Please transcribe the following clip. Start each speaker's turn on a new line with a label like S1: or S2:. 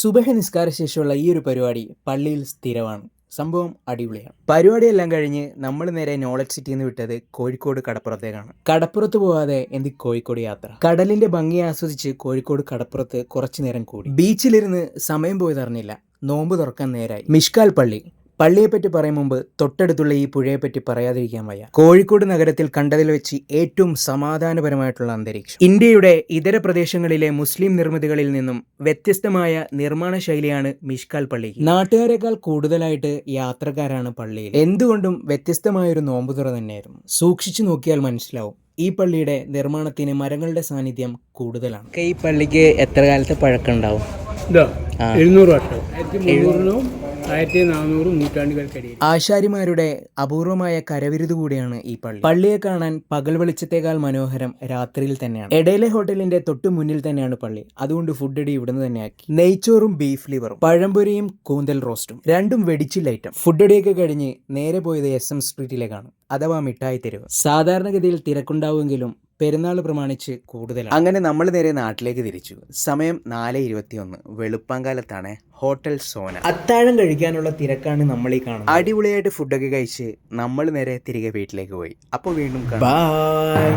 S1: സുബഹ നിസ്കാര ശേഷമുള്ള ഈ ഒരു പരിപാടി പള്ളിയിൽ സ്ഥിരമാണ്. സംഭവം അടിപൊളിയാണ്. പരിപാടിയെല്ലാം കഴിഞ്ഞ് നമ്മൾ നേരെ നോളജ് സിറ്റിയിൽ നിന്ന് വിട്ടത് കോഴിക്കോട് കടപ്പുറത്തേക്കാണ്. കടപ്പുറത്ത് പോവാതെ എന്ത് കോഴിക്കോട് യാത്ര. കടലിന്റെ ഭംഗി ആസ്വദിച്ച് കോഴിക്കോട് കടപ്പുറത്ത് കുറച്ചു നേരം കൂടി. ബീച്ചിലിരുന്ന് സമയം പോയതറിഞ്ഞില്ല. നോമ്പ് തുറക്കാൻ നേരായി. മിഷ്കാൽ പള്ളി. പള്ളിയെപ്പറ്റി പറയും മുമ്പ് തൊട്ടടുത്തുള്ള ഈ പുഴയെപ്പറ്റി പറയാതിരിക്കാൻ വയ്യ. കോഴിക്കോട് നഗരത്തിൽ കണ്ടതിൽ വെച്ച് ഏറ്റവും സമാധാനപരമായിട്ടുള്ള അന്തരീക്ഷം. ഇന്ത്യയുടെ ഇതര പ്രദേശങ്ങളിലെ മുസ്ലിം നിർമ്മിതികളിൽ നിന്നും വ്യത്യസ്തമായ നിർമ്മാണ ശൈലിയാണ് മിഷ്കാൽ പള്ളി. നാട്ടുകാരെക്കാൾ കൂടുതലായിട്ട് യാത്രക്കാരാണ് പള്ളിയിൽ. എന്തുകൊണ്ടും വ്യത്യസ്തമായൊരു നോമ്പുതുറ തന്നെയായിരുന്നു. സൂക്ഷിച്ചു നോക്കിയാൽ മനസ്സിലാവും ഈ പള്ളിയുടെ നിർമ്മാണത്തിന് മരങ്ങളുടെ സാന്നിധ്യം കൂടുതലാണ്. ഈ പള്ളിക്ക് എത്ര കാലത്തെ പഴക്കമുണ്ടാവും?
S2: 700 വർഷം. 1300 1400 നൂറ്റാണ്ടുകൾക്കിടയിൽ
S1: ആശാരിമാരുടെ അപൂർവമായ കരവിരുത് കൂടിയാണ് ഈ പള്ളി. പള്ളിയെ കാണാൻ പകൽ വെളിച്ചത്തേക്കാൾ മനോഹരം രാത്രിയിൽ തന്നെയാണ്. എടയിലെ ഹോട്ടലിന്റെ തൊട്ടു മുന്നിൽ തന്നെയാണ് പള്ളി. അതുകൊണ്ട് ഫുഡ് അടി ഇവിടുന്ന് തന്നെയാക്കി. നെയ്ച്ചോറും ബീഫ് ലിവറും പഴംപൊരിയും കൂന്തൽ റോസ്റ്റും രണ്ടും വെടിച്ചില്ല ഐറ്റം. ഫുഡ് അടിയൊക്കെ കഴിഞ്ഞ് നേരെ പോയത് SM സ്ട്രീറ്റിലേക്കാണ്, അഥവാ മിഠായി തെരുവ്. സാധാരണഗതിയിൽ തിരക്കുണ്ടാവുമെങ്കിലും പെരുന്നാൾ പ്രമാണിച്ച് കൂടുതലാണ്. അങ്ങനെ നമ്മൾ നേരെ നാട്ടിലേക്ക് തിരിച്ചു. സമയം 4:21. വെളുപ്പാങ്കാലത്താണ്. ഹോട്ടൽ സോന. അത്താഴം കഴിക്കാനുള്ള തിരക്കാണ് നമ്മൾ ഈ കാണുന്നത്. അടിപൊളിയായിട്ട് ഫുഡൊക്കെ കഴിച്ച് നമ്മൾ നേരെ തിരികെ വീട്ടിലേക്ക് പോയി. അപ്പോൾ വീണ്ടും ബൈ.